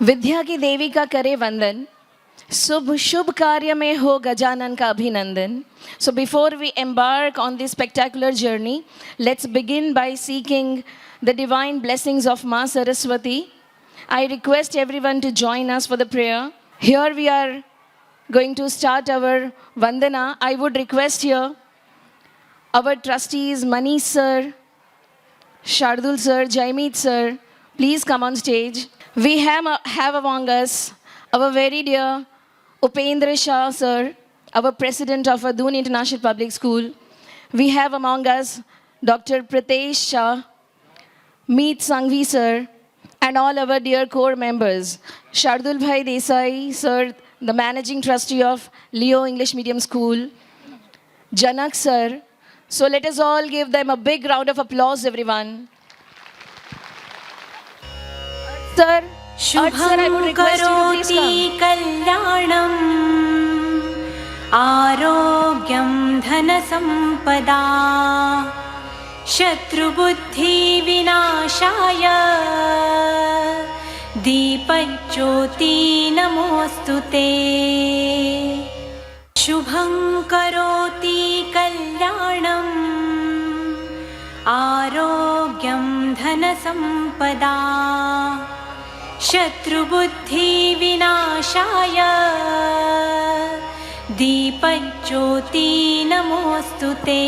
विद्या की देवी का करे वंदन, शुभ शुभ कार्य में हो गजानन का अभिनंदन. So before we embark on this spectacular journey, let's begin by seeking the divine blessings of Ma Saraswati. I request everyone to join us for the prayer. Here we are going to start our Vandana. I would request here our trustees Manish sir, Shardul sir, Jaimit sir, please come on stage. We have among us our very dear Upendra Shah sir, our president of Adoon International Public School. We have among us Dr. Pritesh Shah, Meet Sanghvi sir, and all our dear core members. Shardul Bhai Desai sir, the managing trustee of Leo English Medium School. Janak sir. So let us all give them a big round of applause, everyone. Sir, sir, I would request you to please come. कल्याणम् आरोग्यं धनसम्पदा शत्रुबुद्धिविनाशाय दीपज्योति नमोऽस्तु ते शुभं करोति कल्याणम् आरोग्यं धनसम्पदा शत्रुबुद्धिविनाशाय दीपज्योति नमोऽस्तु ते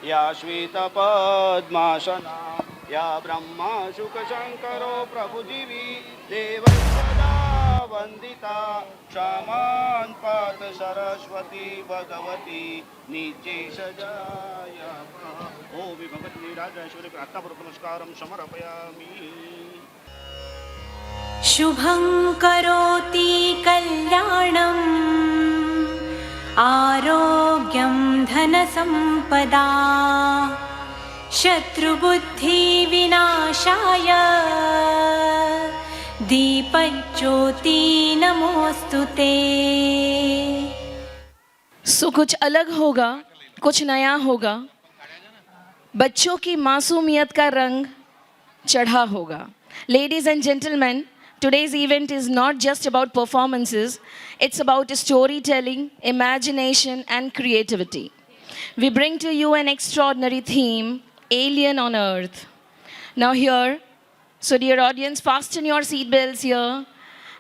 या श्वेतपद्मासना या ब्रह्मा शुकशंकरो प्रभुजीवी देव सदा वंदिता क्षामान् पात सरस्वती भगवती नीचे सजाय ओ विभवती राजेश्वरी प्रार्थनापूर्वक नमस्कारं समर्पयामि. शुभं करोति कल्याणम् आरोग्यं धनसम्पदा शत्रुबुद्धिविनाशाय दीपज्योति नमोऽस्तु ते. सो कुछ अलग होगा, कुछ नया होगा. बच्चों की मासूमियत का रंग चढ़ा होगा. Ladies and gentlemen, today's event is not just about performances, it's about storytelling, imagination and creativity. We bring to you an extraordinary theme, Alien on Earth. Now here, so dear audience, fasten your seatbelts here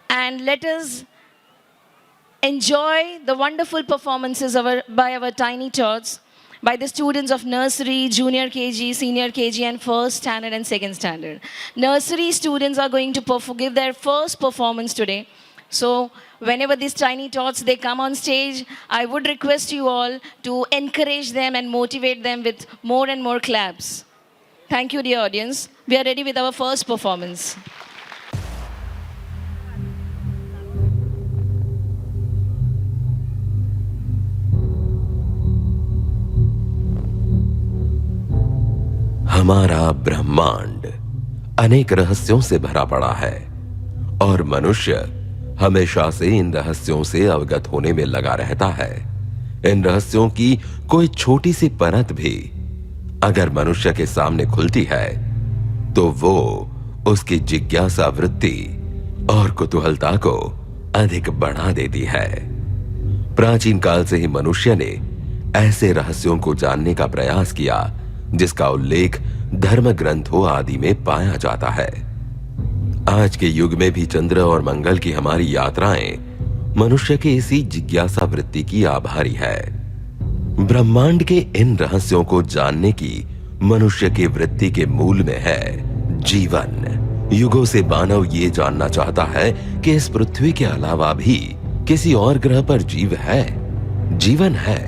and let us enjoy the wonderful performances by our tiny tots, by the students of nursery, junior KG, senior KG and first standard and second standard. Nursery students are going to give their first performance today. So whenever these tiny tots, they come on stage, I would request you all to encourage them and motivate them with more and more claps. Thank you, dear audience. We are ready with our first performance. हमारा ब्रह्मांड अनेक रहस्यों से भरा पड़ा है और मनुष्य हमेशा से इन रहस्यों से अवगत होने में लगा रहता है. इन रहस्यों की कोई छोटी सी परत भी अगर मनुष्य के सामने खुलती है तो वो उसकी जिज्ञासा वृत्ति और कुतूहलता को अधिक बढ़ा देती है. प्राचीन काल से ही मनुष्य ने ऐसे रहस्यों को जानने का प्रयास किया जिसका उल्लेख धर्म ग्रंथों आदि में पाया जाता है. आज के युग में भी चंद्र और मंगल की हमारी यात्राएं मनुष्य के इसी जिज्ञासा वृत्ति की आभारी है. ब्रह्मांड के इन रहस्यों को जानने की मनुष्य की वृत्ति के मूल में है जीवन. युगों से मानव ये जानना चाहता है कि इस पृथ्वी के अलावा भी किसी और ग्रह पर जीवन है.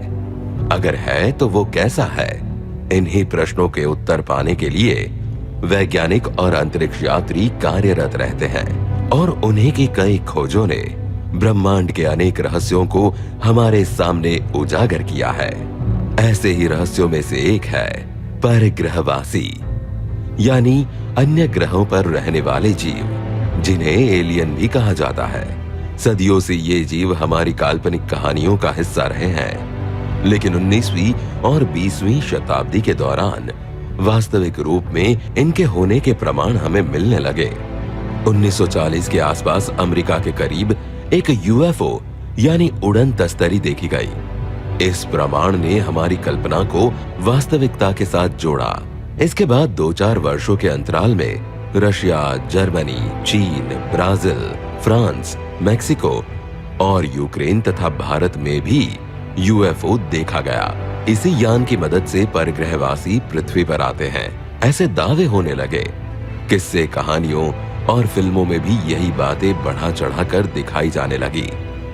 अगर है तो वो कैसा है? इन्हीं प्रश्नों के उत्तर पाने के लिए वैज्ञानिक और अंतरिक्ष यात्री कार्यरत रहते हैं और उन्हीं की कई खोजों ने ब्रह्मांड के अनेक रहस्यों को हमारे सामने उजागर किया है. ऐसे ही रहस्यों में से एक है परग्रहवासी, यानी अन्य ग्रहों पर रहने वाले जीव, जिन्हें एलियन भी कहा जाता है. सदियों से ये जीव हमारी काल्पनिक कहानियों का हिस्सा रहे हैं. लेकिन 19वीं और 20वीं शताब्दी के दौरान वास्तविक रूप में इनके होने के प्रमाण हमें मिलने लगे। 1940 के आसपास अमेरिका के करीब एक यूएफओ यानी उड़न तस्तरी देखी गई। इस प्रमाण ने हमारी कल्पना को वास्तविकता के साथ जोड़ा। इसके बाद 2-4 वर्षों के अंतराल में रशिया, जर्मनी, चीन, ब्राजील, फ्रांस, मेक्सिको और यूक्रेन तथा भारत में भी यूएफओ देखा गया। इसी यान की मदद से परग्रहवासी पृथ्वी पर आते हैं, ऐसे दावे होने लगे। किस्से, कहानियों और फिल्मों में भी यही बातें बढ़ा चढ़ाकर दिखाई जाने लगी।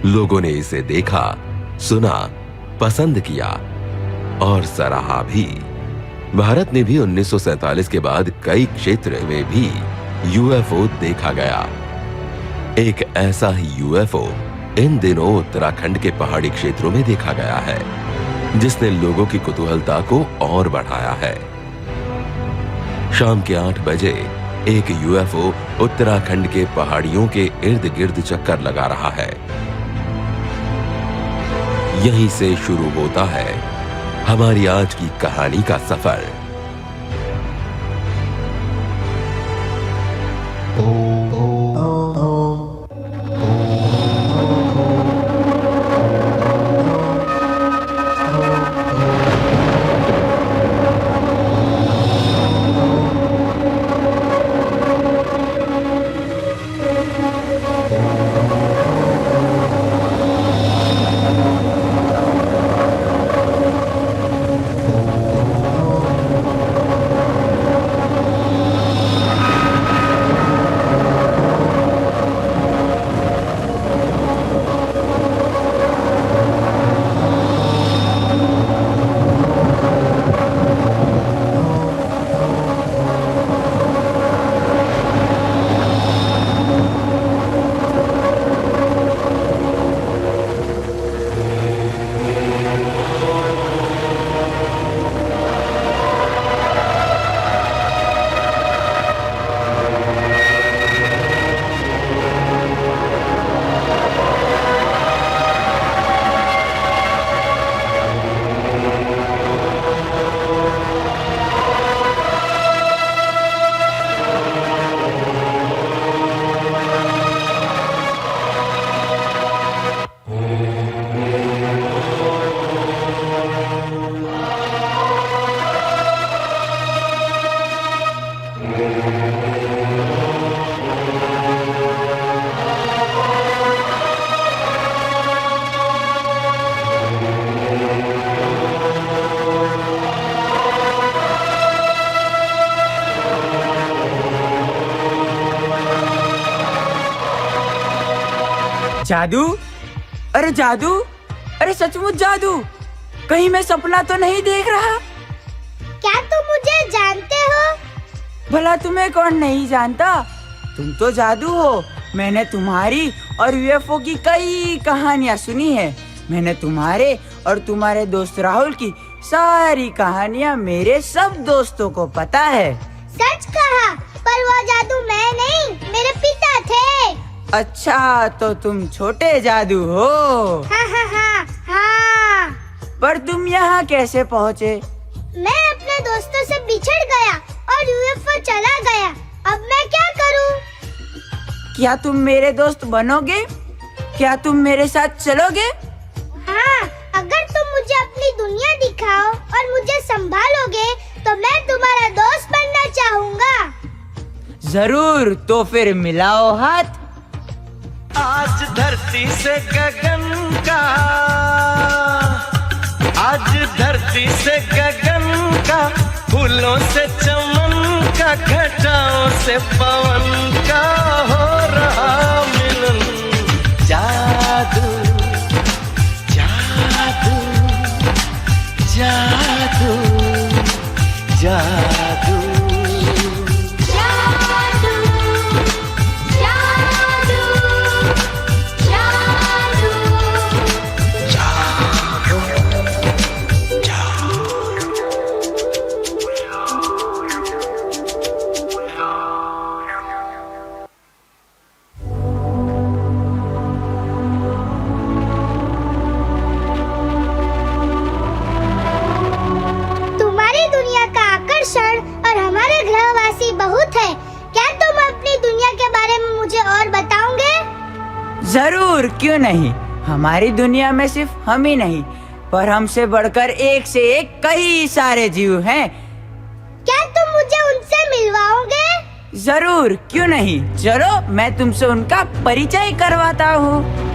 लोगों ने इसे देखा, सुना, पसंद किया और सराहा भी। भारत में भी 1947 के बाद कई क्षेत्र में भी यूएफओ देखा गया। एक ऐसा ही यूएफओ इन दिनों उत्तराखंड के पहाड़ी क्षेत्रों में देखा गया है, जिसने लोगों की कुतूहलता को और बढ़ाया है। शाम के 8 बजे एक यूएफओ उत्तराखंड के पहाड़ियों के इर्द गिर्द चक्कर लगा रहा है। यहीं से शुरू होता है हमारी आज की कहानी का सफर। जादू? अरे जादू, अरे सचमुच जादू, कहीं मैं सपना तो नहीं देख रहा? क्या तुम मुझे जानते हो? भला तुम्हें कौन नहीं जानता, तुम तो जादू हो। मैंने तुम्हारी और यूएफओ की कई कहानियाँ सुनी है। मैंने तुम्हारे और तुम्हारे दोस्त राहुल की सारी कहानियाँ मेरे सब दोस्तों को पता है। सच कहा, पर वो जादू मैं नहीं, मेरे पिता थे। अच्छा, तो तुम छोटे जादू हो। हाँ। पर तुम यहाँ कैसे पहुँचे? मैं अपने दोस्तों से बिछड़ गया और यूएफओ चला गया। अब मैं क्या करूँ? क्या तुम मेरे दोस्त बनोगे? क्या तुम मेरे साथ चलोगे? हाँ, अगर तुम मुझे अपनी दुनिया दिखाओ और मुझे संभालोगे तो मैं तुम्हारा दोस्त बनना चाहूँगा। जरूर, तो फिर मिलाओ हाथ। आज धरती से गगन का, आज धरती से गगन का, फूलों से चमन का, घटाओं से पवन का हो रहा मिलन। जादू जादू जादू जादू जरूर, क्यों नहीं। हमारी दुनिया में सिर्फ हम ही नहीं, पर हमसे बढ़कर एक से एक कई सारे जीव हैं। क्या तुम मुझे उनसे मिलवाओगे? जरूर, क्यों नहीं। चलो मैं तुमसे उनका परिचय करवाता हूँ।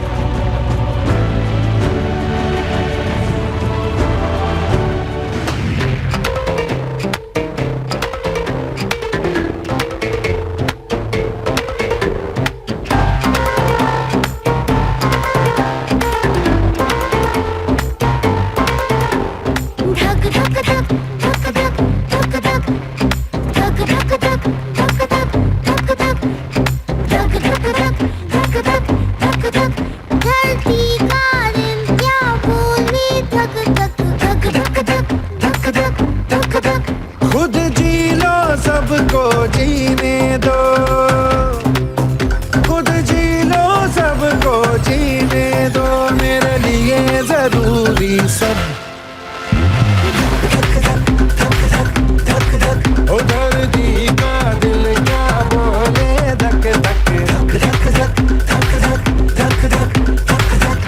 खुद जी लो सबको जीने दो, खुद जी लो सबको जीने दो, मेरे लिए जरूरी सब। ओ धरती का दिल क्या बोले, धक धक धक धक धक धक धक धक धक।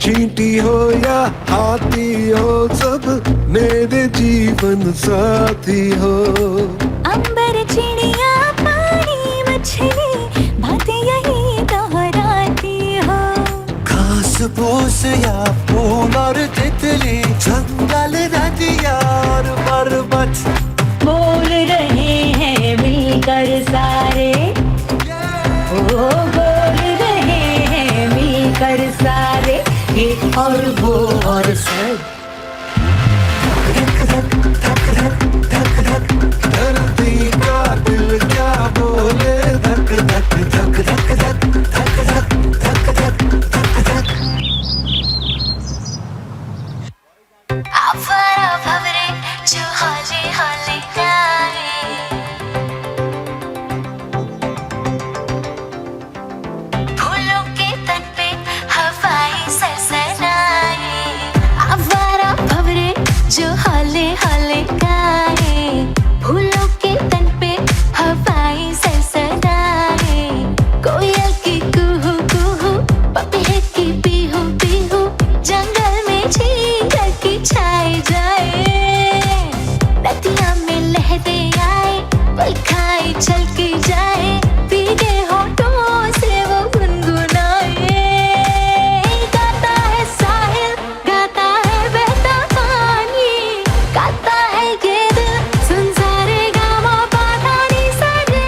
चींटी हो या हाथी हो, सब मेरे जीवन साथी हो। अंबर चिड़िया पानी मछली बातें यही दोहराती हो। घास फूस या फूल और तितली, जंगल नदिया और पर्वत बोल रहे हैं मिलकर सारे, ओ बोल रहे हैं मिलकर सारे, ये और वो और सब। धरती का दिल क्या बोले, धक धक धक धक धक धक धक धक धक धक। आवारा भंवरे जो हौले हौले गाए, फूलों के तन पे हवाएं सरसराए। आवारा भंवरे जो हौले हौले गाए, फूलों के तन पे हवाएं सरसराए। कोयल की कुहू कुहू, पपीहे की पीहू पीहू, जंगल में झींगा की छाए जाए। नदियाँ में लहरें आए, पल खाए चल के जाए, भीगे होठों से वो गुनगुनाए। गाता है साहिल, गाता है बहता पानी, गाता है ये दिल, सुन सारे गामा पाधा नी सारे।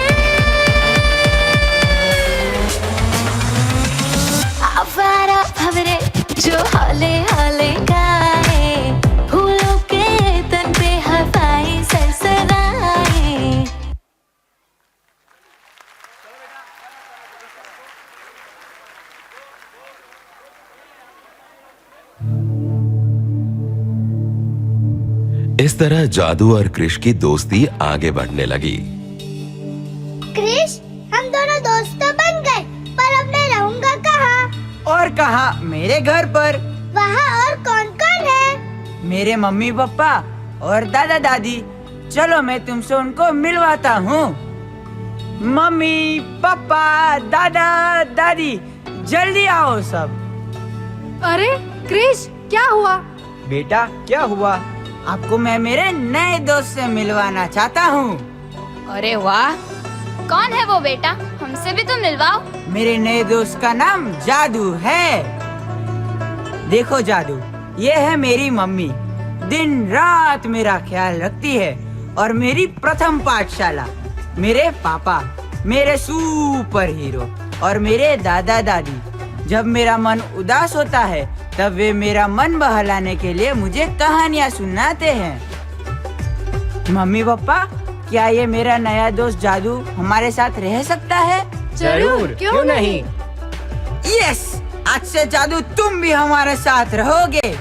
आवारा भंवरे जो हौले हौले गाए, फूलों के तन पे हवाएं सरसराए। इस तरह जादू और कृष की दोस्ती आगे बढ़ने लगी। क्रिश, हम दोनों दोस्त तो बन गए, पर अब मैं रहूंगा कहाँ? और कहाँ? मेरे घर पर। वहाँ और कौन कौन है? मेरे मम्मी पापा और दादा दादी। चलो मैं तुमसे उनको मिलवाता हूँ। मम्मी पापा दादा दादी, जल्दी आओ सब। अरे क्रिश, क्या हुआ? बेटा क्या हुआ? आपको मैं मेरे नए दोस्त से मिलवाना चाहता हूँ। अरे वाह, कौन है वो बेटा? हमसे भी तो मिलवाओ। मेरे नए दोस्त का नाम जादू है। देखो जादू, ये है मेरी मम्मी। दिन रात मेरा ख्याल रखती है। और मेरी प्रथम पाठशाला, मेरे पापा, मेरे सुपर हीरो और मेरे दादा दादी। जब मेरा मन उदास होता है तब वे मेरा मन बहलाने के लिए मुझे कहानियाँ सुनाते हैं। मम्मी पापा, क्या ये मेरा नया दोस्त जादू हमारे साथ रह सकता है? जरूर, क्यों नहीं? यस, आज से जादू तुम भी हमारे साथ रहोगे।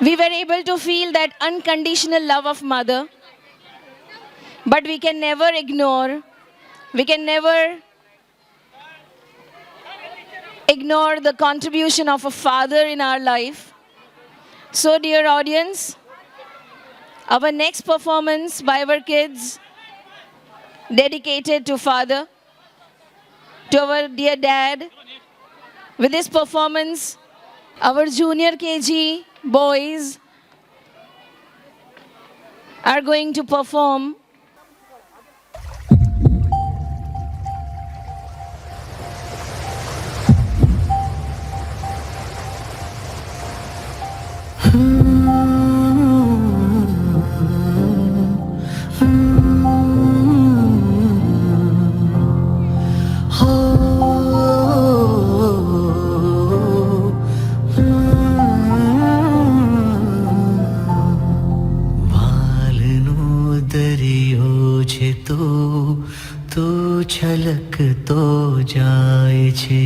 We were able to feel that unconditional love of mother, but we can never ignore the contribution of a father in our life. So, dear audience, our next performance by our kids, dedicated to father, to our dear dad. With this performance, our junior KG boys are going to perform છલકતો જાય છે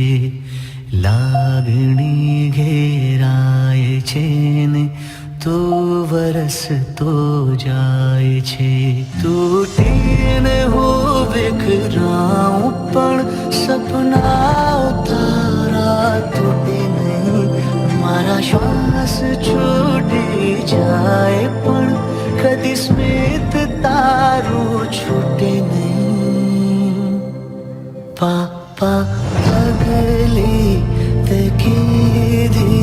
લાગણી ઘેરાય છે ને તો વરસતો જાય છે તૂટીને હું વિખરાઉં પણ સપનાઓ તારા તૂટે નહીં મારા શ્વાસ છૂટી જાય પણ કદી સ્મિત તારું છૂટે નહીં पापा पगली ते कीधी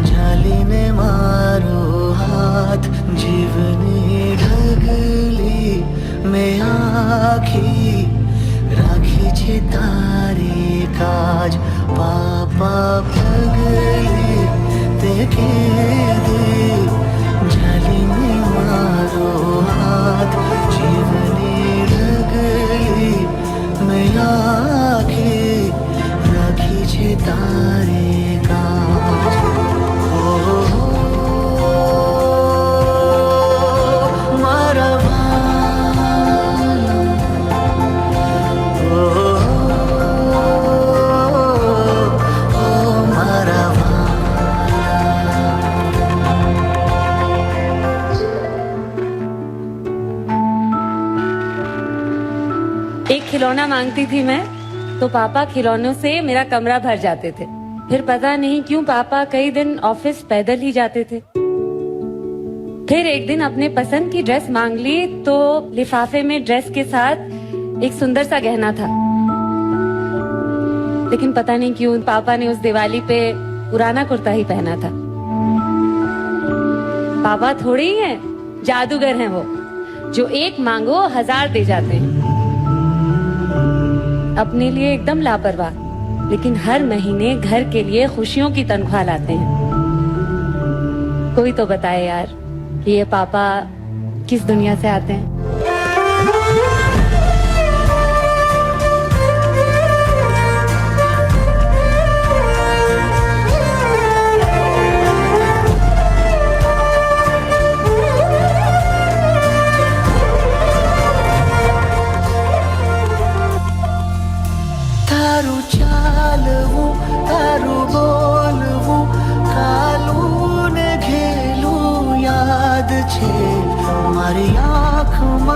झालीने मारो हाथ जीवनी ढगली में आखी राखी छे तारी काज पापा पगली ते कीधी झालीने मारो हाथ जीवनी ढगली मैं आँखें राखी छे तारे काज मारा भाला मारा एक खिलौना मांगती थी मैं तो पापा खिलौनों से मेरा कमरा भर जाते थे। फिर पता नहीं क्यों पापा कई दिन ऑफिस पैदल ही जाते थे। फिर एक दिन अपने पसंद की ड्रेस मांग ली तो लिफाफे में ड्रेस के साथ एक सुंदर सा गहना था। लेकिन पता नहीं क्यों पापा ने उस दिवाली पे पुराना कुर्ता ही पहना था। पापा थोड़े ही हैं, जादूगर हैं वो, जो एक मांगो 1000 दे जाते हैं। अपने लिए एकदम लापरवाह, लेकिन हर महीने घर के लिए खुशियों की तनख्वाह लाते हैं। कोई तो बताए यार कि ये पापा किस दुनिया से आते हैं। તારું ચાલવું તારું બોલવું કાલું ને ઘેલું યાદ છે મારી આંખમાં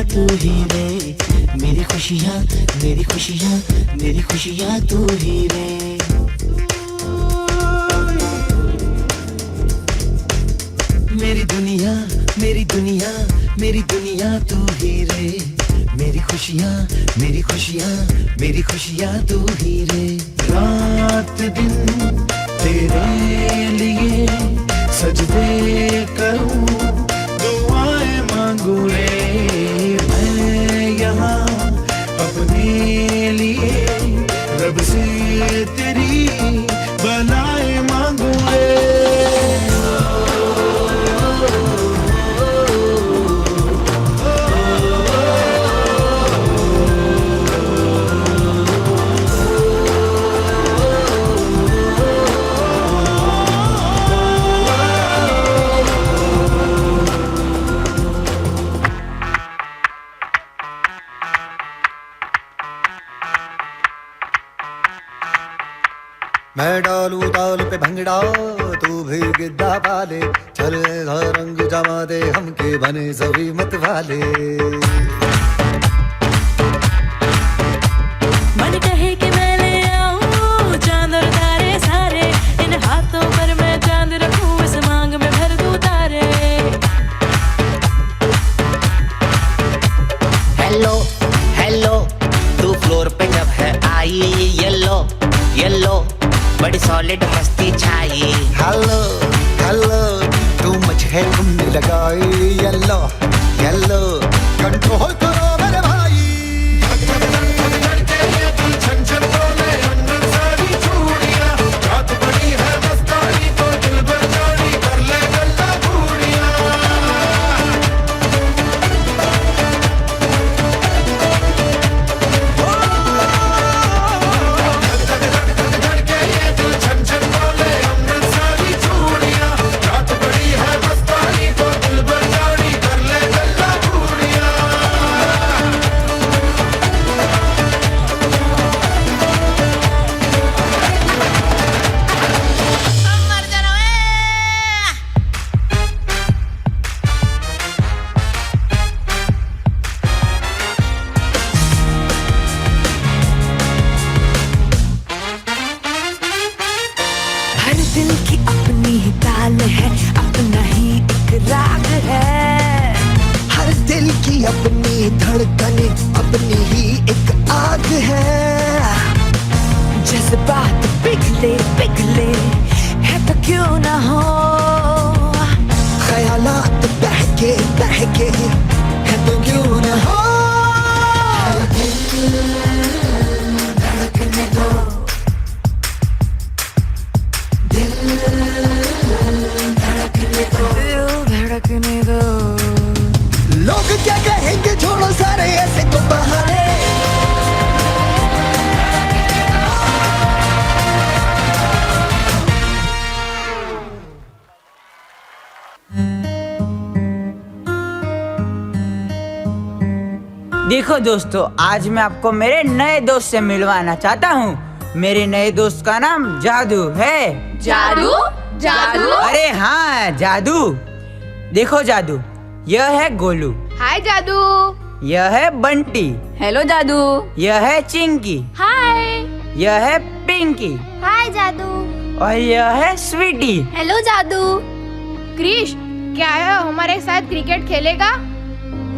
खुशियाँ तू ही रे, मेरी खुशियाँ, मेरी खुशियाँ, मेरी खुशियाँ तू ही रे। मेरी दुनिया, मेरी दुनिया, मेरी दुनिया तू ही रे, मेरी खुशियाँ, मेरी खुशियाँ, मेरी खुशियाँ तू ही रे। रात दिन तेरे लिए सजदे करूं, दुआएं मांगू रे मैं यहाँ अपने लिए, रब से तेरी बलाएं मांगू रे। मैं डालू ताल पे भंगड़ा, तू भी गिद्दा पाले, चले रंग जमा दे हमके बने सभी मत वाले। मन कहे कि मैं ले आऊं चांद और तारे सारे, इन हाथों पर मैं चांद रखूं, इस मांग में भर दूं तारे। हेलो हेलो, तू फ्लोर पे जब है आई, येलो येलो बड़ी सॉलिड मस्ती छाई। हेलो हेलो, तू मुझे घूमने लगाई, येलो येलो कंट्रोल करो मेरे भाई। छन छन बोले अंदर सारी चूड़ियां, रात बड़ी है मस्तानी तो दिल भर जानी, कर ले गल्ला बूढ़ियां। दिल की अपनी ही ताल है, अपना ही एक राग है। हर दिल की अपनी धड़कने, अपनी ही एक आग है। जज्बात पिघले पिघले है तो क्यों ना हो, ख्यालात बहके बहके है तो क्यों ना हो। धड़कने दो, धड़कने दो। लोग क्या कहेंगे, छोड़ो सारे ऐसे तो बहाने। देखो दोस्तों, आज मैं आपको मेरे नए दोस्त से मिलवाना चाहता हूँ। मेरे नए दोस्त का नाम जादू है। जादू? जादू? अरे हाँ, जादू। देखो जादू, यह है गोलू। हाय जादू। यह है बंटी। हेलो जादू। यह है चिंकी। हाय। यह है पिंकी। हाय जादू। और यह है स्वीटी। हेलो जादू। क्रिश, क्या है हमारे साथ क्रिकेट खेलेगा?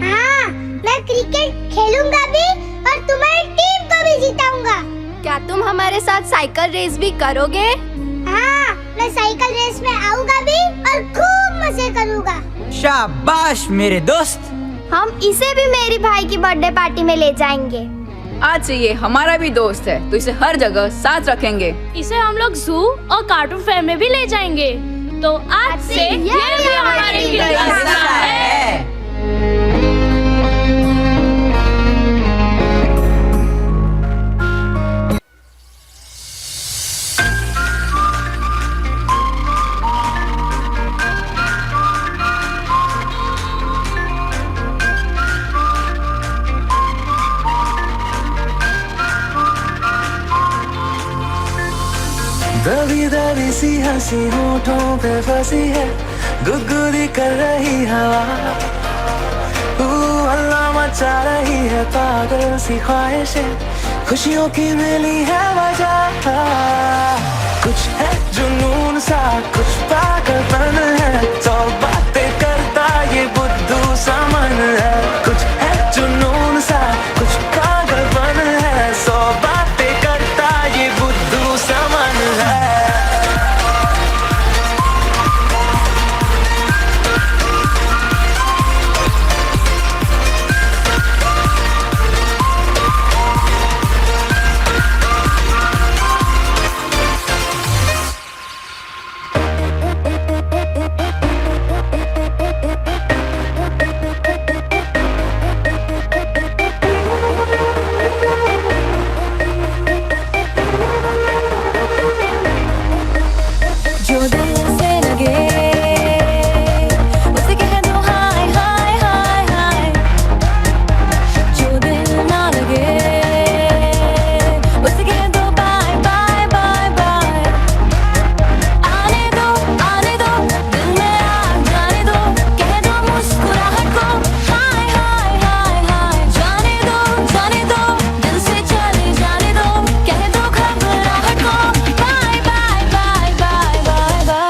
हाँ, मैं क्रिकेट खेलूंगा भी और तुम्हारी टीम को भी जिताऊंगा। क्या तुम हमारे साथ साइकिल रेस भी करोगे? हाँ, मैं साइकिल रेस में आऊंगा भी और खूब मजे करूंगा। शाबाश मेरे दोस्त। हम इसे भी मेरी भाई की बर्थडे पार्टी में ले जाएंगे। आज से ये हमारा भी दोस्त है, तो इसे हर जगह साथ रखेंगे। इसे हम लोग जू और कार्टून फेयर में भी ले जाएंगे। तो आज से ये भी हमारे हिस्सा है। दबी दबी सी हंसी होठों पे फंसी है, गुदगुदी कर रही हवा। तमन्ना मचा रही है पागल सी ख्वाहिशें, खुशियों की मिली है वजह। कुछ है जुनून सा, कुछ पागलपन है, सौ बातें करता ये बुद्धू सा मन है। कुछ है जुनून सा, कुछ पागलपन है, सौ बातें करता ये बुद्धू सा मन है। जो दिल से लगे उसे कह दो हाय हाय हाय हाय, जो दिल ना लगे उसे कह दो बाय बाय बाय बाय। आने दो दिल में आग जाने दो, कह दो मुस्कुराहट को हाय हाय हाय हाय। जाने दो दिल से चले जाने दो, कह दो घबराहट को bye bye bye bye bye bye.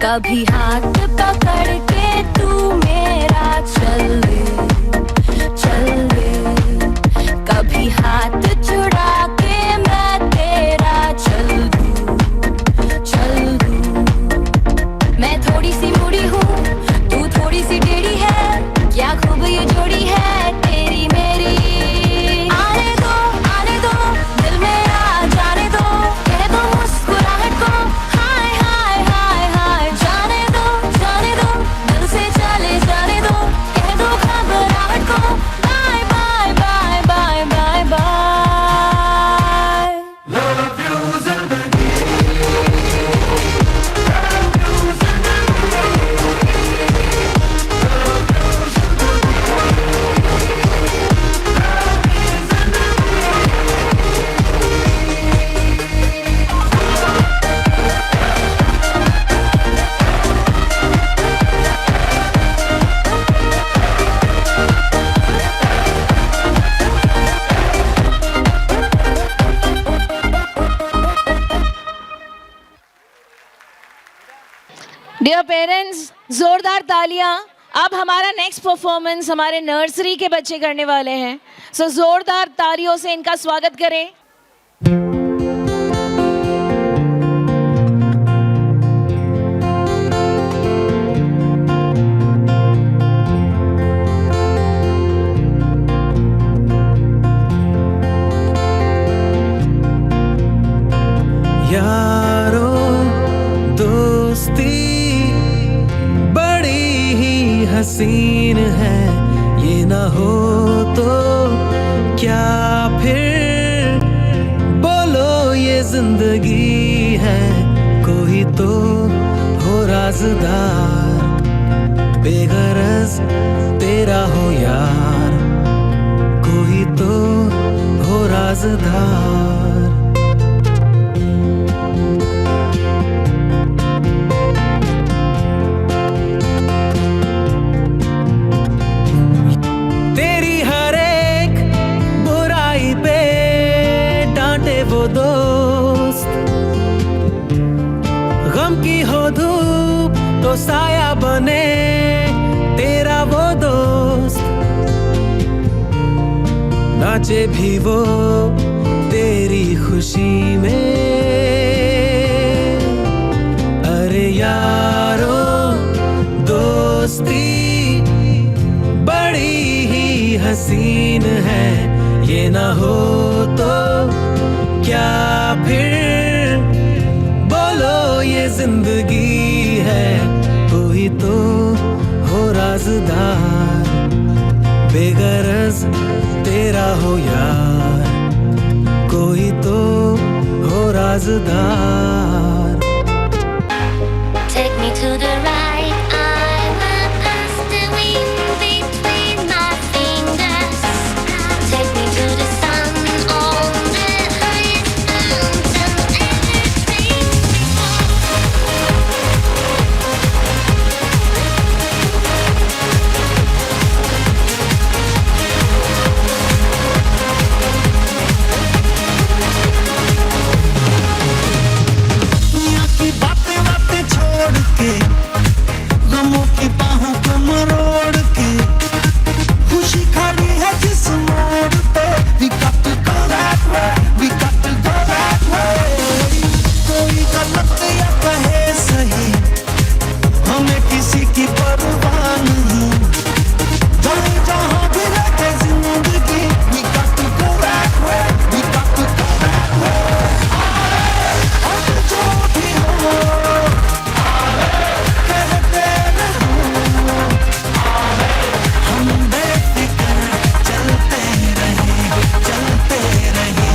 कभी हाथ पकड़ के तू मेरा चल ले, कभी हाथ छुड़ा के मैं तेरा चल दूं। मैं थोड़ी सी मुड़ी हूँ, तू थोड़ी सी टेढ़ी है, क्या खूब ये जोड़ी है तेरी मेरी। आने दो दिल में आ जाने दो, कह दो मुस्कुराहट को हाय हाय हाय हाय। जाने दो दिल से चले जाने दो, कह दो घबराहट को bye bye bye bye bye bye. Dear parents, जोरदार तालियां। अब हमारा नेक्स्ट परफॉर्मेंस हमारे नर्सरी के बच्चे करने वाले हैं, सो जोरदार तालियों से इनका स्वागत करें। यारो दोस्ती बड़ी ही हसीन है, ये ना हो तो क्या फिर बोलो ये जिंदगी है। कोई तो हो राज़दार, बेगरज तेरा हो यार, कोई तो हो राज़दार। तेरी हर एक बुराई पे डांटे वो दोस्त, गम की हो धूप तो साया बने तेरा वो दोस्त। नाचे भी वो तेरी खुशी में, अरे यारो दोस्ती बड़ी ही हसीन है, ये ना हो तो क्या फिर बोलो ये जिंदगी है। कोई तो हो रहा राजदार, बेगरज तेरा हो यार, कोई तो हो राजदार। Take me to the right, I will pass the wind between my fingers. Take me to the sun on the highest mountain ever seen दुनिया की बातें बातें छोड़ के, गमों की बाहों को मरोड़ के, खुशी खड़ी है जिस मोड़ पे, we got to go that way, we got to go that way। कोई गलत या कहे सही, हमें किसी की परवाह नहीं, जाने जहाँ भी रहे जिंदगी, we got to go that way, we got to go that way। अब जो भी हो, कहते रहो, हम बेफिक्र चलते रहे, चलते रहे।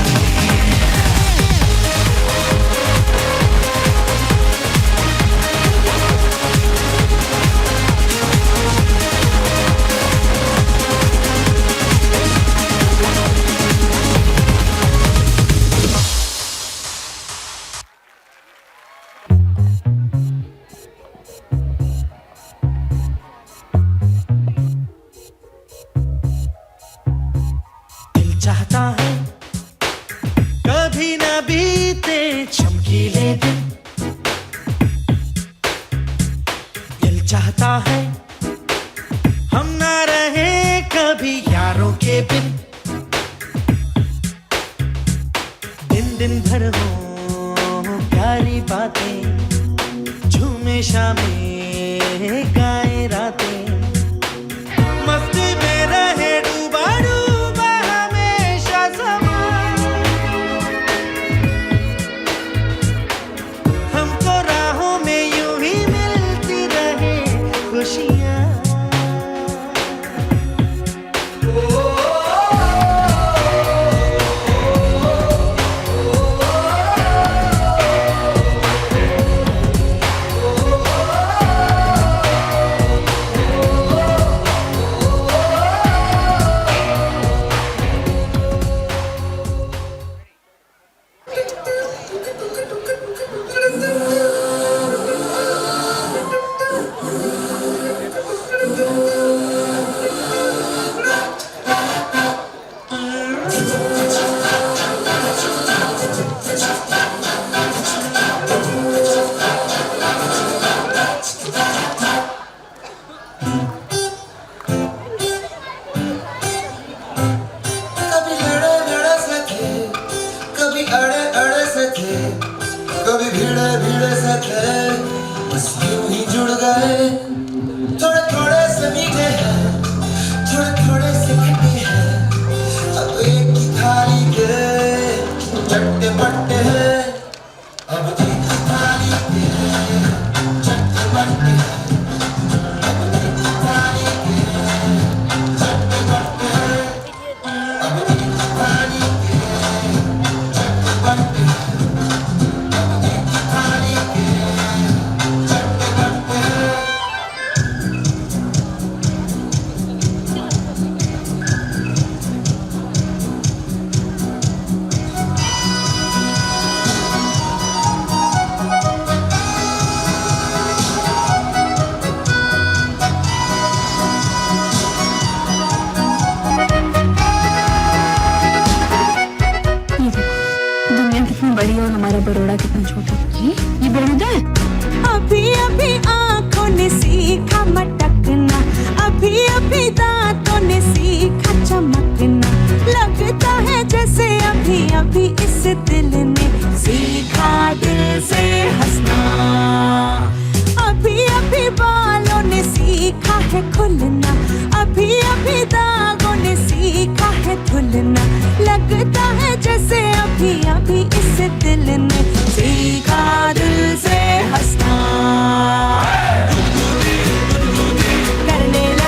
दिल चाहता है कभी न बीते चमकीले दिन, दिल चाहता है हम न रहे कभी यारों के बिन, दिन दिन भर हो प्यारी बातें, झूमे शामें गाए रातें, मस्ती में रहे डूबा डूबा हमेशा समा, हमको राहों में यूं ही मिलती रहे खुशियाँ। कभी लड़े लड़े से थे, कभी अड़े अड़े से थे, कभी भीड़े भीड़े से थे, बस यूं ही जुड़ गए। थोड़े थोड़े से मीठे हैं, थोड़े थोड़े से खट्टे हैं, अब एक ही थाली के चट्टे बट्टे हैं, अब एक ही थाली के चट्टे बट्टे हैं, अब एक ही थाली के चट्टे बट्टे हैं, अब एक ही थाली के चट्टे बट्टे हैं, अब एक ही थाली के चट्टे बट्टे हैं। दुनिया कितनी बड़ी और हमारा बड़ौदा कितना छोटा। ये बड़ौदा है। अभी अभी आंखों ने सीखा मटकना, अभी अभी दांतों ने सीखा चमकना, लगता है जैसे अभी अभी इस दिल ने सीखा दिल से हंसना, अभी अभी बालों ने सीखा है खुलना, अभी अभी दागों ने सीखा है धुलना, लगता है जैसे अभी अभी इस दिल ने सीखा दिल से हंसना, करने लगा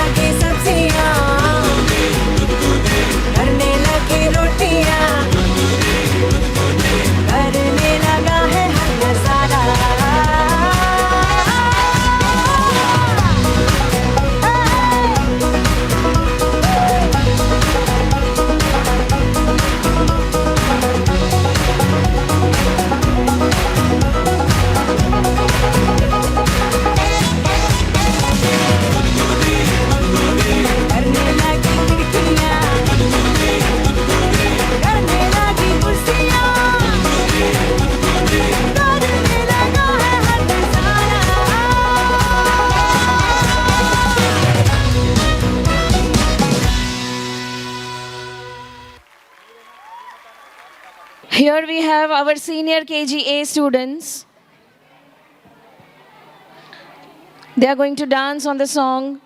Here we have our senior KGA students. They are going to dance on the song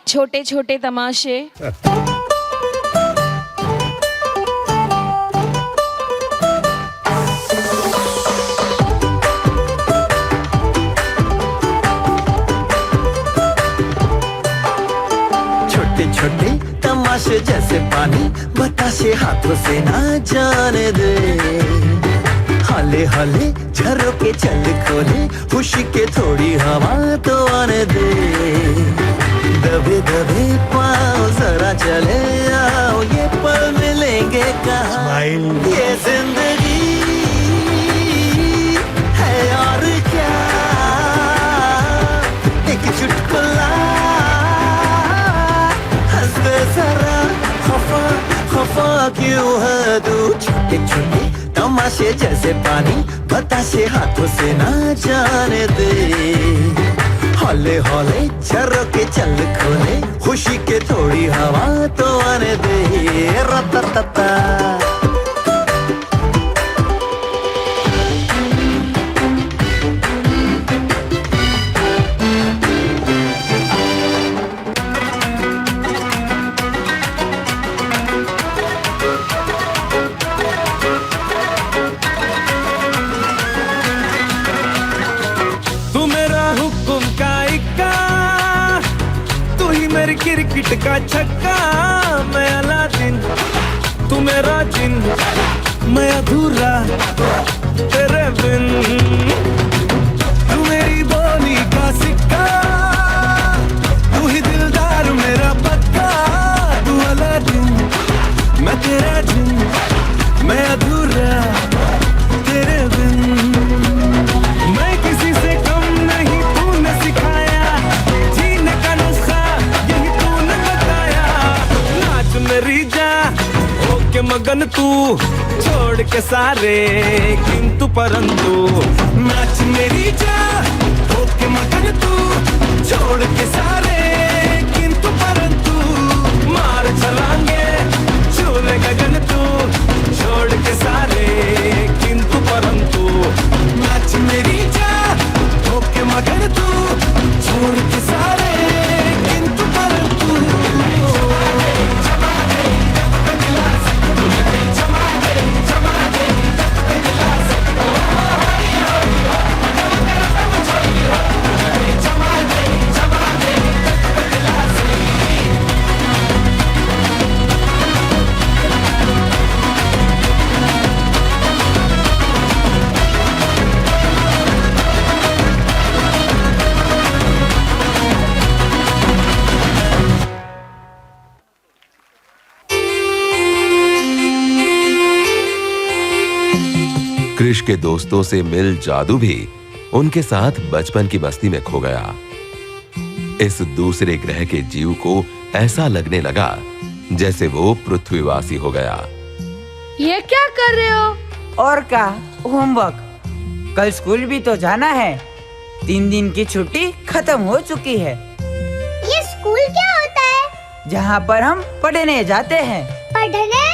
Chote Chote Tamashe. छोटे छोटे तमाशे जैसे पानी बताशे हाथों से ना जाने दे हाले हाले झरोके चल खोले खुशी के थोड़ी हवा तो आने दे दबे दबे पाँव जरा चले आओ ये पल मिलेंगे कहाँ ये जिंदगी है और क्या एक चुटकुला हंस दे जरा खफा खफा क्यों है तू छोटे छोटे तमाशे जैसे पानी बताशे हाथों से ना जाने दे हौले हौले झरोके चल खोले खुशी के थोड़ी हवा तो आने दे रततता क्रिकेट का छक्का मैं अलादीन तू मेरा जिन मैं अधूरा तेरे बिन तू मेरी बोली का सिक्का तू ही दिलदार मेरा पक्का तू अलादीन मैं तेरा जिन मैं अधूरा तेरे बिन मैं किसी से कम नहीं तूने सिखाया जीने का नुस्खा मेरी जा होके मगन तू छोड़ के सारे किंतु परंतु नाच मेरी जा होके मगन तू छोड़ के सारे किंतु परंतु मार चलांगे छूले गगन तू छोड़ के सारे किंतु परंतु नाच मेरी जा होके मगन तू छोड़ के सारे किंतु परंतु कृष के दोस्तों से मिल जादू भी उनके साथ बचपन की मस्ती में खो गया। इस दूसरे ग्रह के जीव को ऐसा लगने लगा जैसे वो पृथ्वीवासी हो गया। ये क्या कर रहे हो? और क्या, होमवर्क। कल स्कूल भी तो जाना है। 3 दिन की छुट्टी खत्म हो चुकी है। ये स्कूल क्या होता है? जहाँ पर हम पढ़ने जाते हैं। पढ़ने?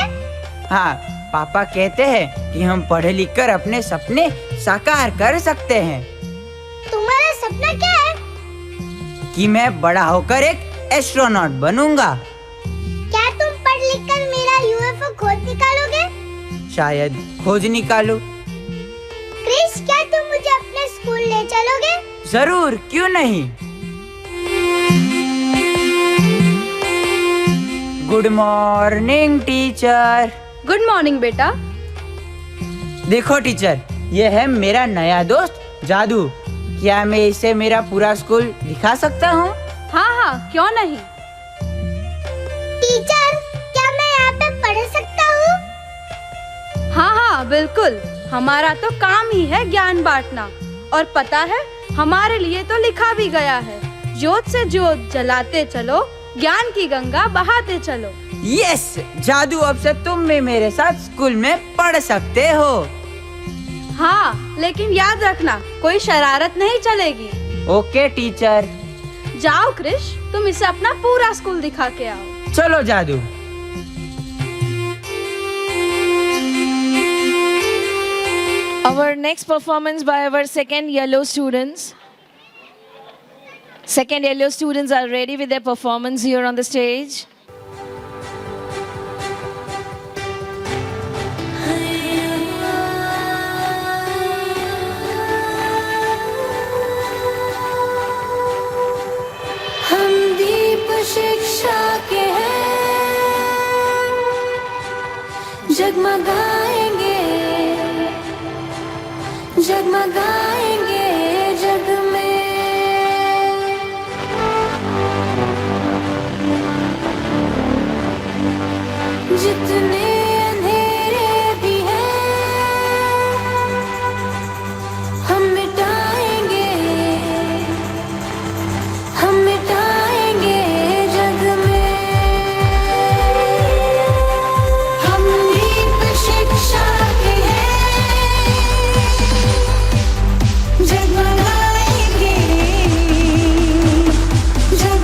हाँ, पापा कहते हैं कि हम पढ़ लिख कर अपने सपने साकार कर सकते हैं। तुम्हारा सपना क्या है? कि मैं बड़ा होकर एक एस्ट्रोनॉट बनूंगा। क्या तुम पढ़ लिख कर मेरा यूएफओ खोज निकालोगे? शायद खोज निकालूं। क्रिस, क्या तुम मुझे अपने स्कूल ले चलोगे? जरूर, क्यों नहीं। Good morning teacher. Good morning बेटा। देखो टीचर, ये है मेरा नया दोस्त जादू। क्या मैं इसे मेरा पूरा स्कूल दिखा सकता हूँ? हाँ हाँ, क्यों नहीं। टीचर, क्या मैं यहाँ पे पढ़ सकता हूँ? हाँ हाँ बिल्कुल, हमारा तो काम ही है ज्ञान बांटना। और पता है, हमारे लिए तो लिखा भी गया है, ज्योत से ज्योत जलाते चलो, ज्ञान की गंगा बहाते चलो। यस, जादू, अब से तुम भी मेरे साथ स्कूल में पढ़ सकते हो। हाँ, लेकिन याद रखना, कोई शरारत नहीं चलेगी। Okay teacher. जाओ क्रिश, तुम इसे अपना पूरा स्कूल दिखा के आओ। चलो जादू। Our next performance by our second yellow students. Second yellow students are ready with their performance here on the stage. हम दीप शिक्षा के हैं, जगमगाएंगे जगमगाएंगे जग में। जितने अंधेरे भी हैं हम मिटाएंगे जग में। हम दीप शिक्षा के हैं, जगमगाएंगे जग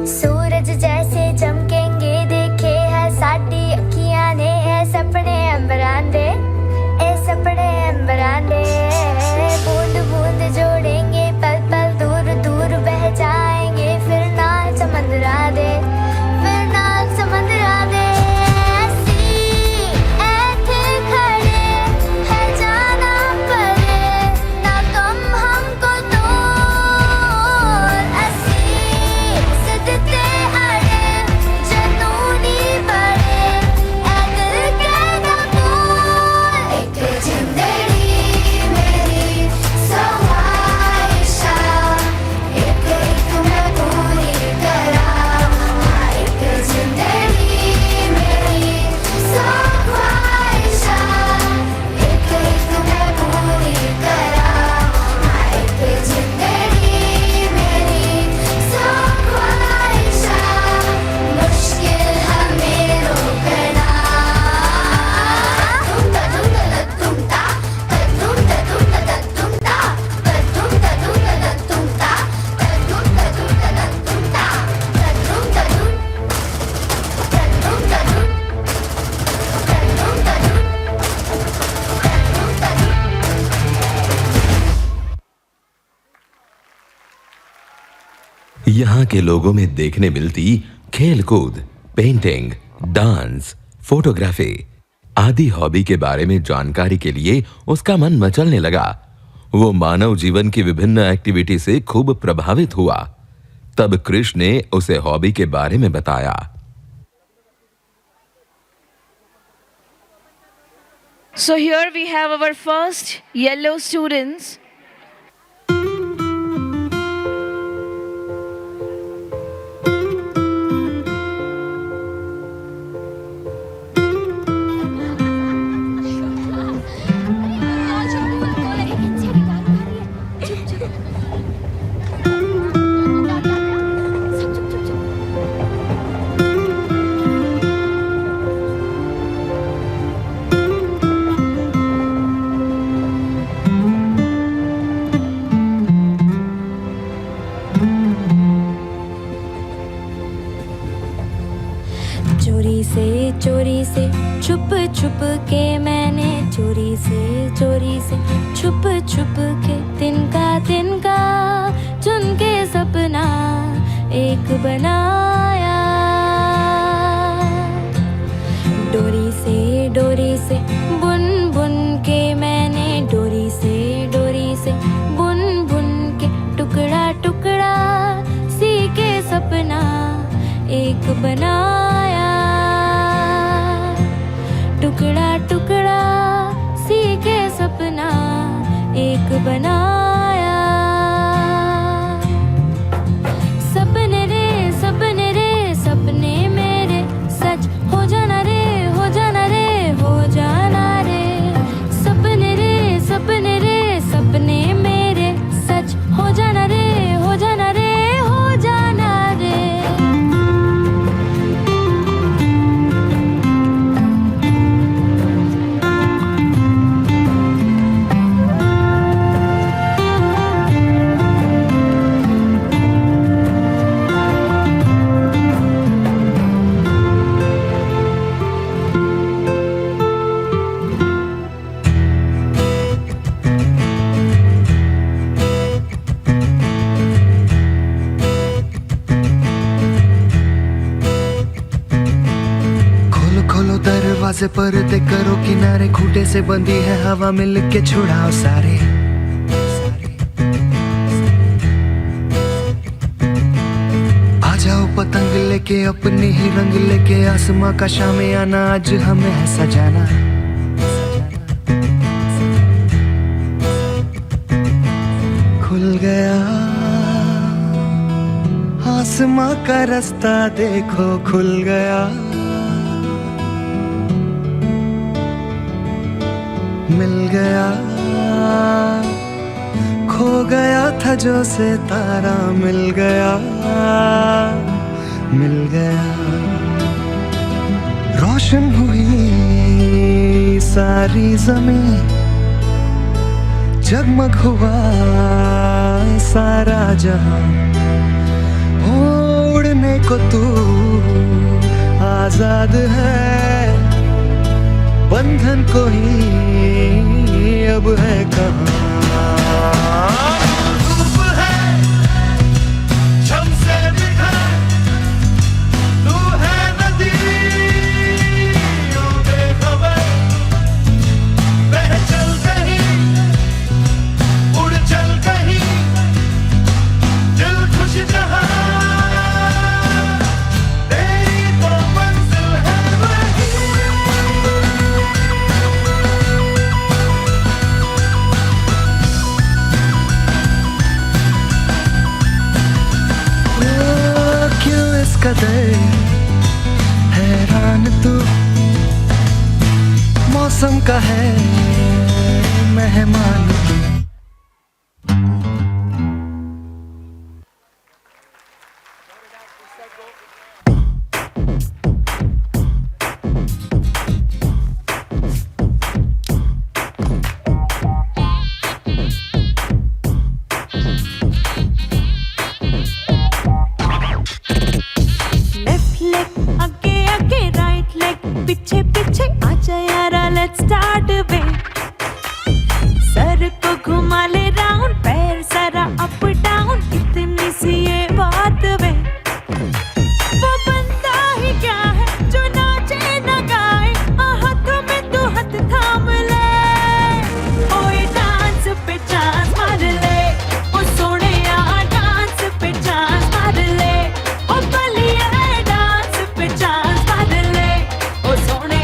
सूरज जैसे चमकेंगे देखे है साडी अखियां ने है सपने अंबरांदे ए सपने अंबरांदे। बूंद बूंद जोड़ेंगे पल पल दूर दूर बह जाएंगे फिर नाल समंदरा दे फिर नाल समंदरा दे। ऐसे खड़े है जाना पड़े ना तुम हमको तोड़। सिद्धते अड़े जनूनी बड़े ऐ दिल के ना बोल। एक जिंदड़ी मेरी सवाइशा एक मैं पूरी करा। एक जिंदड़ी मेरी सवाइशा एक मैं पूरी करा। एक जिंदड़ी मेरी सवाइशा मुश्किल हमें रोकना। तुमता यहाँ के लोगों में देखने मिलती खेल कूद, पेंटिंग, डांस, फोटोग्राफी आदि हॉबी के बारे में जानकारी के लिए उसका मन मचलने लगा। वो मानव जीवन की विभिन्न एक्टिविटी से खूब प्रभावित हुआ। तब कृष्ण ने उसे हॉबी के बारे में बताया। So here we have our first yellow students. चोरी से छुप छुप के मैंने चोरी से छुप छुप के तिनका चुन के सपना एक बनाया। डोरी से बुन बुन के मैंने डोरी से बुन बुन के टुकड़ा टुकड़ा सी के सपना एक बनाया। टुकड़ा टुकड़ा सी के सपना एक बनाया। सपने रे सपने मेरे सच हो जाना रे हो जाना रे हो जाना रे। सपने रे सपने मेरे सच हो जाना रे हो जाना रे हो जाना रे। दरवाजे पर्दे करो किनारे खूंटे से बंधी है हवा मिल के छुड़ाओ सारे। आ जाओ पतंग लेके अपने ही रंग लेके आसमां का शाम आना आज हमें है सजाना। खुल गया आसमां का रास्ता देखो खुल गया। मिल गया खो गया था जो सितारा मिल गया रोशन हुई सारी जमीन जगमग हुआ सारा जहां। उड़ने को तू आजाद है बंधन को ही अब है कहाँ। धूप है छम से बिखर तू है नदी बेखबर बह चल कहीं उड़ चल कहीं दिल खुश जहाँ तेरी तो मंजिल है वही। कदर हैरान तू मौसम का है मेहमान तू। पीछे पीछे आजा यारा लेट्स स्टार्ट वे। सर को घुमा ले राउंड पैर सारा अप डाउन इतनी सी ये बात वे। वो बनता ही क्या है जो नाचे न गाए हाथों में तू हाथ थाम ले। ओए डांस पे चांस मार ले ओ सोने यार डांस पे चांस मार ले ओ बलिया डांस पे चांस मार ले ओ सोने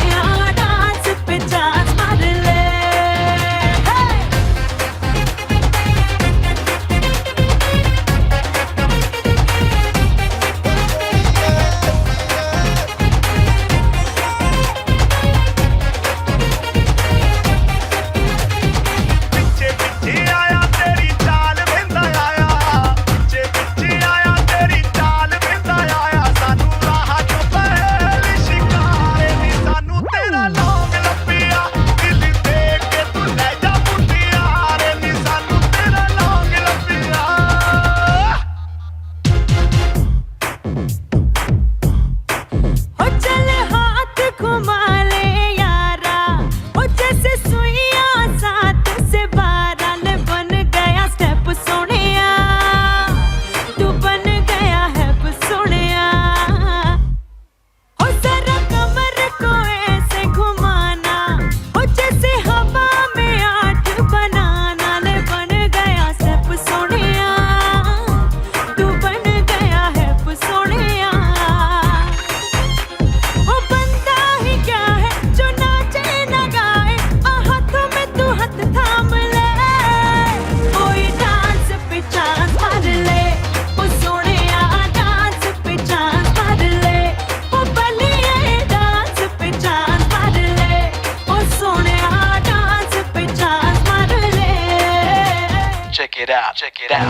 it out. Check it out.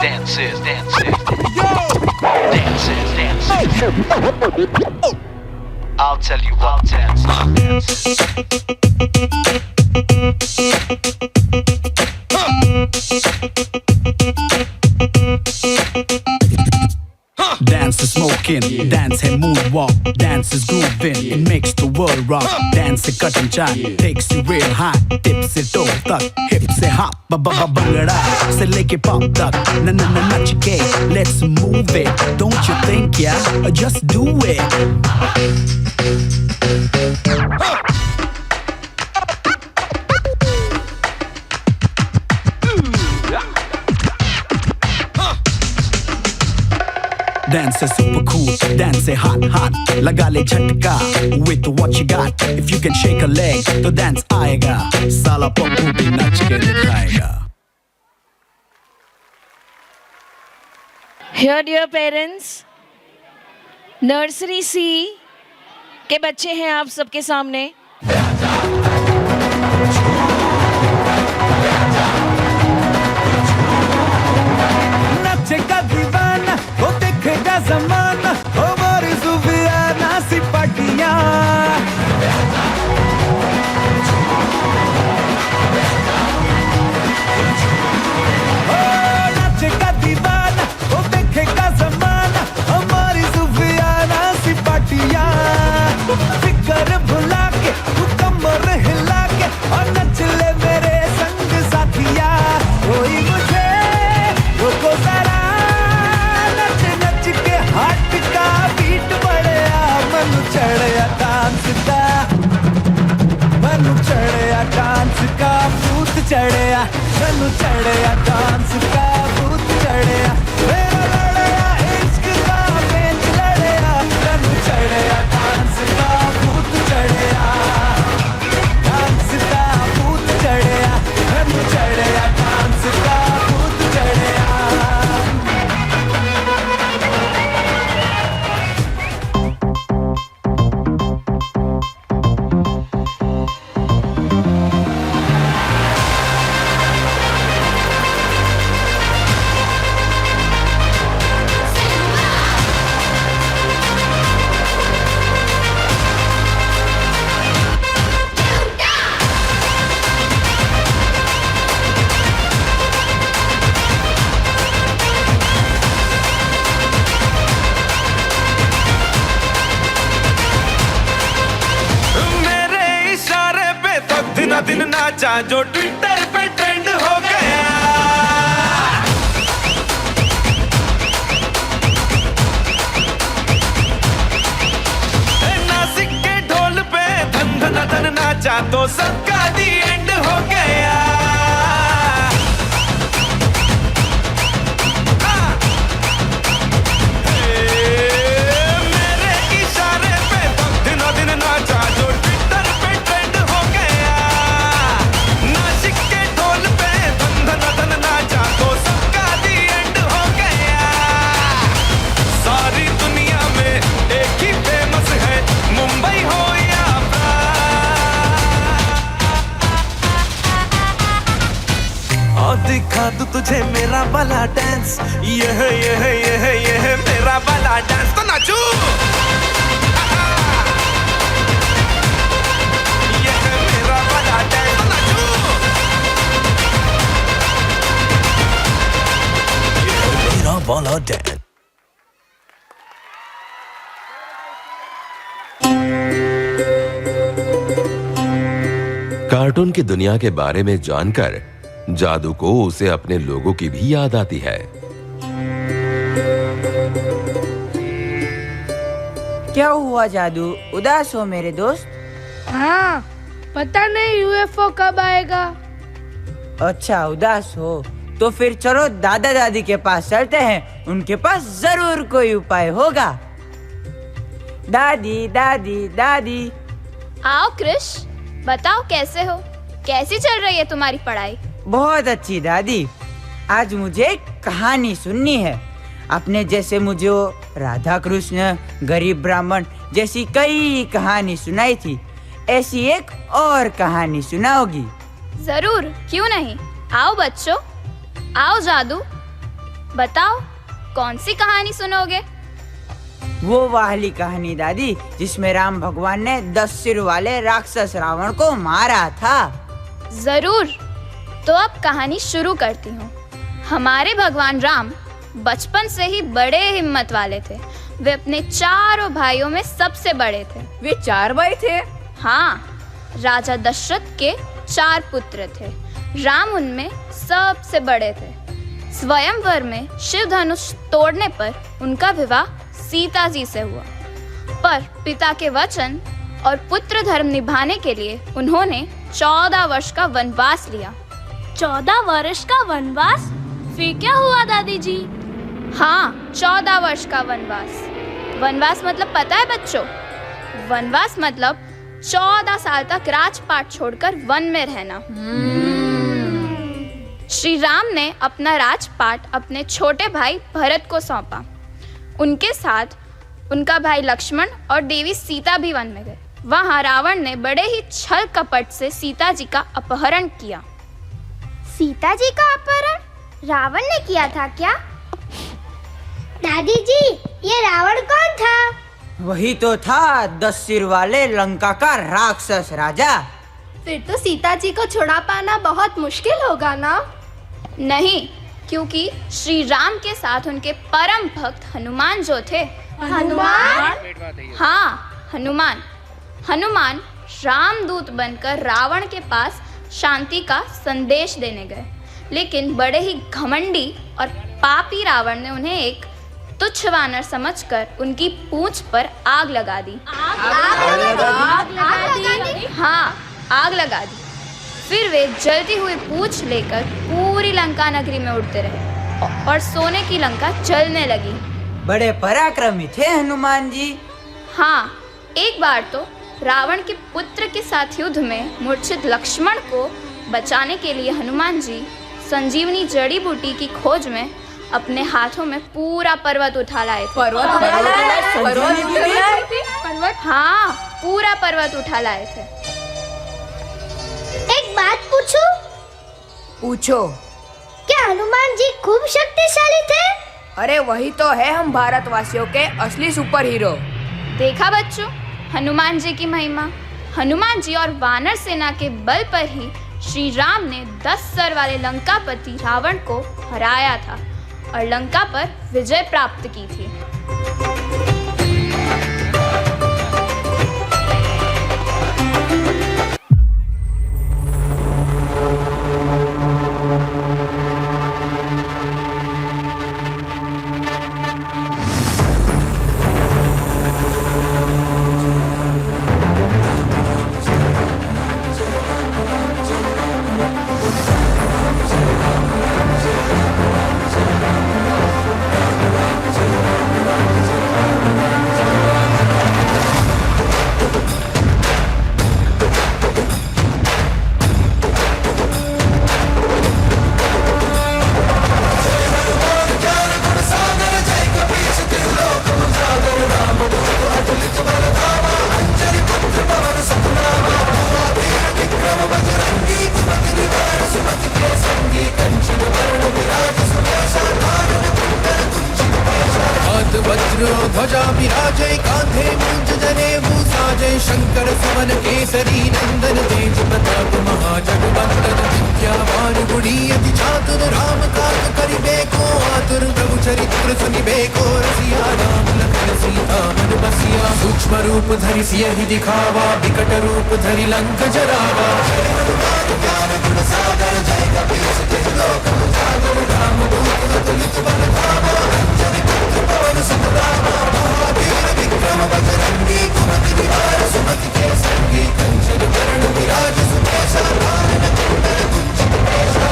Dances. Dances. I'll tell you what dance. Dance is smoking, dance है moonwalk, dance is grooving, it makes the world rock. Dance से cut and chant, takes you real high, tip से toe तक, hip से hop, Bhangra से लेके pop तक, नच के, let's move it. Don't you think yeah, just do it. Dance is super cool, dance is hot, लगा ले झटका with what you got. If you can shake a leg, तो dance आएगा, साला पप्पू भी नच के दिखाएगा. Here dear parents, nursery C के बच्चे हैं आप सबके सामने. नचेगा दीवाना, वो देखेगा ज़माना, हमारी ज़ुबियाना सी पार्टियाँ. नचेगा दीवाना, वो देखेगा ज़माना, हमारी ज़ुबियाना सी पार्टियाँ. फिकर भुला के, तू कमर हिला के, और नच ले मेरे संग साथिया. कोई मुझे रोको जरा, नच नच के हाथ का बीट बढ़िया. मनु चढ़िया डांस का, मनु चढ़िया डांस का भूत चढ़िया. मनु चढ़िया डांस का भूत चढ़िया. मेरा लड़िया इश्क का बेंच लड़िया. मनु चढ़िया डांस का भूत चढ़िया. डांस का भूत चढ़िया. मनु चढ़िया डांस का भूत चढ़िया. दिन नाचा जो ट्विटर पे ट्रेंड हो गया. नासिक के ढोल पे धन धन धन नाचा तो सबका दी एंड हो गया. मेरे इशारे पे तो दिनों दिन नाचा जो ट्विटर पे ट्रेंड हो गया. नासिक के ढोल पे धन धन धन नाचा तो सबका दी एंड हो गया. सारी दुनिया में एक ही फेमस है, मुंबई हो या और दिखा दूं तुझे मेरा वाला डांस. ये है मेरा वाला डांस. तो नाचू. ये है मेरा वाला डांस. तो नाचू. ये है मेरा वाला डांस. कार्टून की दुनिया के बारे में जानकर जादू को उसे अपने लोगों की भी याद आती है. क्या हुआ जादू, उदास हो मेरे दोस्त? हाँ, पता नहीं यूएफओ कब आएगा. अच्छा उदास हो तो फिर चलो दादा दादी के पास चलते हैं, उनके पास जरूर कोई उपाय होगा. दादी दादी दादी. आओ क्रिश, बताओ कैसे हो, कैसी चल रही है तुम्हारी पढ़ाई? बहुत अच्छी दादी. आज मुझे एक कहानी सुननी है. अपने जैसे मुझे राधा कृष्ण, गरीब ब्राह्मण जैसी कई कहानी सुनाई थी, ऐसी एक और कहानी सुनाओगी? जरूर, क्यों नहीं. आओ बच्चों, आओ जादू, बताओ कौन सी कहानी सुनोगे? वो वाली कहानी दादी, जिसमें राम भगवान ने 10 सिर वाले राक्षस रावण को मारा था। जरूर, तो अब कहानी शुरू करती हूँ। हमारे भगवान राम बचपन से ही बड़े हिम्मत वाले थे। वे अपने चारों भाइयों में सबसे बड़े थे। वे 4 भाई थे? हाँ, राजा दशरथ के 4 पुत्र थे। राम उनमें सबसे बड़े थे। स्वयंवर में शिव धनुष तोड़ने पर उनका विवाह सीता जी से हुआ, पर पिता के वचन और पुत्र धर्म निभाने के लिए उन्होंने 14 वर्ष का वनवास लिया। 14 वर्ष का वनवास? फिर क्या हुआ दादी जी? हाँ, 14 वर्ष का वनवास। वनवास मतलब पता है बच्चों? वनवास मतलब 14 साल तक राजपाट छोड़कर वन में रहना। श्री राम ने अपना राजपाट अपने छोटे भाई भरत को सौंपा। उनके साथ उनका भाई लक्ष्मण और देवी सीता भी वन में गए। वहां रावण ने बड़े ही छल कपट से सीता जी का अपहरण किया। सीता जी का अपहरण रावण ने किया था क्या? दादी जी, ये रावण कौन था? वही तो था 10 सिर वाले लंका का राक्षस राजा। फिर तो सीता जी को छुड़ा पाना बहुत मुश्किल होगा ना? नहीं, क्योंकि श्री राम के साथ उनके परम भक्त हनुमान जो थे। हनुमान? हाँ, हनुमान। हनुमान रामदूत बनकर रावण के पास शांति का संदेश देने गए, लेकिन बड़े ही घमंडी और पापी रावण ने उन्हें एक तुच्छ वानर समझकर उनकी पूंछ पर आग लगा दी। हाँ, आग लगा दी। फिर वे जलती हुई पूंछ लेकर पूरी लंका नगरी में उड़ते रहे और सोने की लंका जलने लगी। बड़े पराक्रमी थे हनुमान जी। हाँ, एक बार तो रावण के पुत्र के साथ युद्ध में मूर्छित लक्ष्मण को बचाने के लिए हनुमान जी संजीवनी जड़ी बूटी की खोज में अपने हाथों में पूरा पर्वत उठा लाए थे। पर्वत? हाँ, पूरा पर्वत उठा लाए थे। एक बात पूछूं? पूछो। क्या हनुमान जी खूब शक्तिशाली थे? अरे वही तो है हम भारतवासियों के असली सुपर हीरो। देखा बच्चों, हनुमान जी की महिमा। हनुमान जी और वानर सेना के बल पर ही श्री राम ने 10 सर वाले लंकापति रावण को हराया था और लंका पर विजय प्राप्त की थी। ध्वजा विराजे कांधे मूंज जनेऊ साजे शंकर सुवन केसरी नंदन तेज प्रताप महाजगवंदन विद्यावान गुणी अति चातुर राम काज करिबे को आतुर प्रभु चरित्र सुनिबे को रसिया राम लखन सीता मन बसिया सूक्ष्म रूप धरि सियहि दिखावा विकट रूप धरि लंक जरावा ज्ञान गुण सागर जय कपीस तिह लोक उजागर राम दूत अतुलित बल धामा अंजनी पुत्र पवन सुतनामा महावीर विक्रम बजरंगी कुमति निवार सुमति के संगी कंचन वरण विराज सुमेशा कानन कुंडल कुंचित केशा।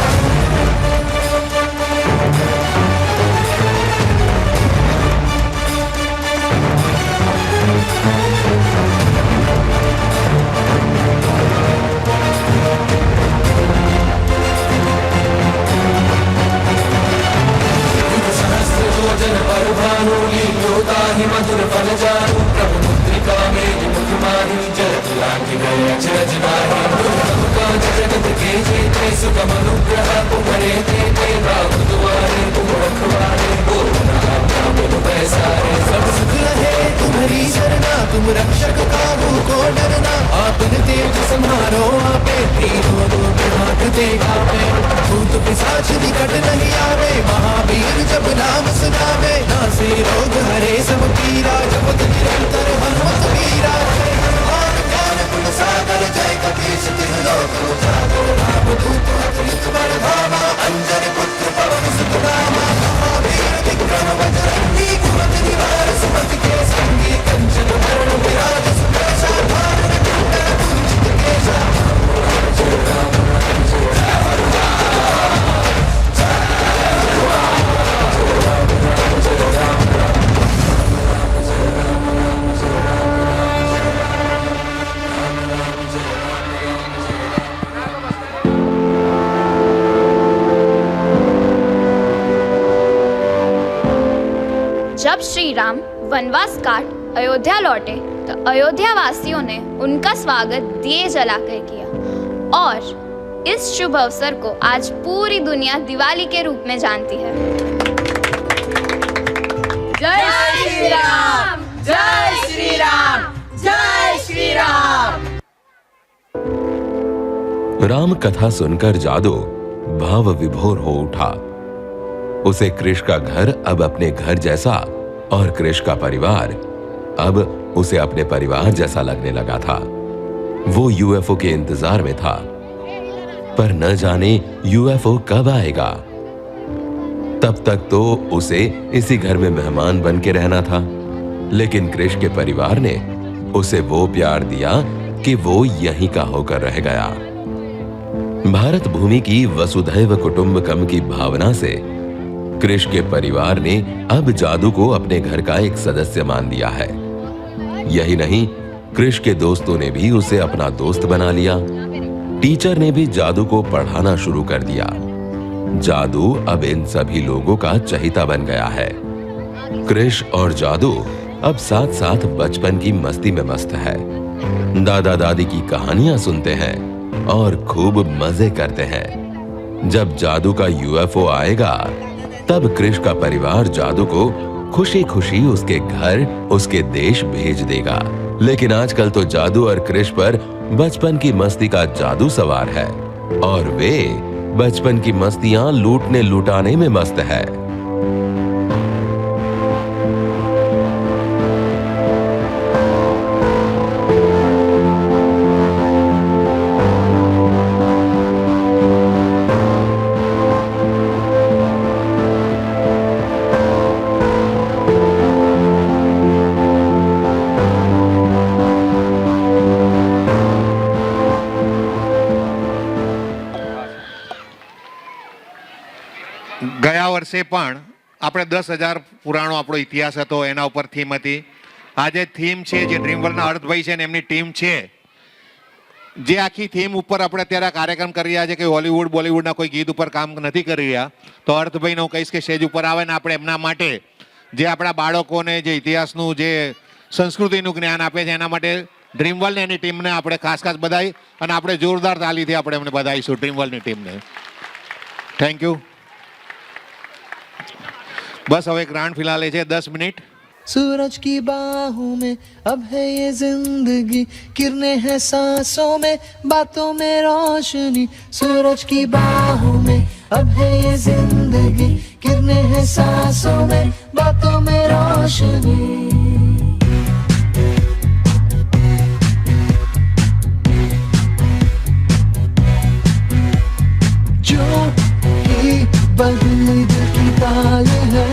मधुर फल जानु प्रभु मुद्रिका मेरी मुख माही जल तुलांग गए अचरज नाहि जगत के जेते सुखमनुग्रह तुम्हारे देते राम दुआरे तुम रखवारे सब सुख रहे तुम्हारी शरणा तुम रक्षक काहू को डरना आपने तेज संहारो आपे तीनों लोक हाथ देगा भूत पिशाच निकट नहीं आवे महावीर जब नाम सुनावे नासे रोग हरे सब पीरा जपत निरंतर हनुमत वीरा ज्ञान गुण सागर जय कपीश तिन लोक उजागर राम दूत अतुलित बल धामा अंजनी पुत्र पवन सुत नामा महावीर विक्रम बजरंगी कुमति निवार सुमति के संगी कंचन वरण विराज सुबेशा भानुर कुंडल कुंचित केशा जब श्री राम वनवास काट अयोध्या लौटे तो अयोध्या वासियों ने उनका स्वागत दिए जलाकर किया और इस शुभ अवसर को आज पूरी दुनिया दिवाली के रूप में जानती है। जय श्री राम, जय श्री राम, जय श्री राम। राम कथा सुनकर जादू भाव विभोर हो उठा। उसे कृष का घर अब अपने घर जैसा और कृष का परिवार अब उसे अपने परिवार जैसा लगने लगा था। वो यूएफओ के इंतजार में था, पर न जाने यूएफओ कब आएगा। तब तक तो उसे इसी घर में मेहमान बन के रहना था, लेकिन कृष के परिवार ने उसे वो प्यार दिया कि वो यहीं का होकर रह गया। भारत भूमि की वसुधैव कुटुंबकम की भावना से कृष के परिवार ने अब जादू को अपने घर का एक सदस्य मान लिया है। यही नहीं, कृष के दोस्तों ने भी उसे अपना दोस्त बना लिया। टीचर ने भी जादू को पढ़ाना शुरू कर दिया। जादू अब इन सभी लोगों का चहिता बन गया है। कृष और जादू अब साथ साथ बचपन की मस्ती में मस्त है। दादा दादी की कहानियां सुनते हैं और खूब मजे करते हैं। जब जादू का यूएफओ आएगा तब कृष का परिवार जादू को खुशी खुशी उसके घर, उसके देश भेज देगा। लेकिन आजकल तो जादू और कृष पर बचपन की मस्ती का जादू सवार है और वे बचपन की मस्तियां लूटने लुटाने में मस्त है। ગયા વર્ષે પણ આપણે 10,000 પુરાણો આપણો ઇતિહાસ હતો એના ઉપર થીમ હતી. આજે થીમ છે જે ડ્રીમ વર્લ્ડના અર્થભાઈ છે ને એમની ટીમ છે જે આખી થીમ ઉપર આપણે અત્યારે કાર્યક્રમ કરી રહ્યા છે કે હોલિવૂડ બોલિવૂડના કોઈ ગીત ઉપર કામ નથી કરી રહ્યા. તો અર્થભાઈને હું કહીશ કે સ્ટેજ ઉપર આવે ને આપણે એમના માટે જે આપણા બાળકોને જે ઇતિહાસનું જે સંસ્કૃતિનું જ્ઞાન આપે છે એના માટે ડ્રીમ વર્લ્ડ એની ટીમને આપણે ખાસ ખાસ બધાઈ અને આપણે જોરદાર તાલીથી આપણે એમને બધાઈશું ડ્રીમ વર્લ્ડની ટીમને. Thank you. बस अब एक ग्रांड फिनाले है 10 मिनट. सूरज की बाहों में अब है ये जिंदगी, किरणें हैं सांसों में, बातों में रोशनी. सूरज की बाहों में अब है ये जिंदगी, किरणें हैं सांसों में, बातों में रोशनी. जो की बदली दिल की ताल है,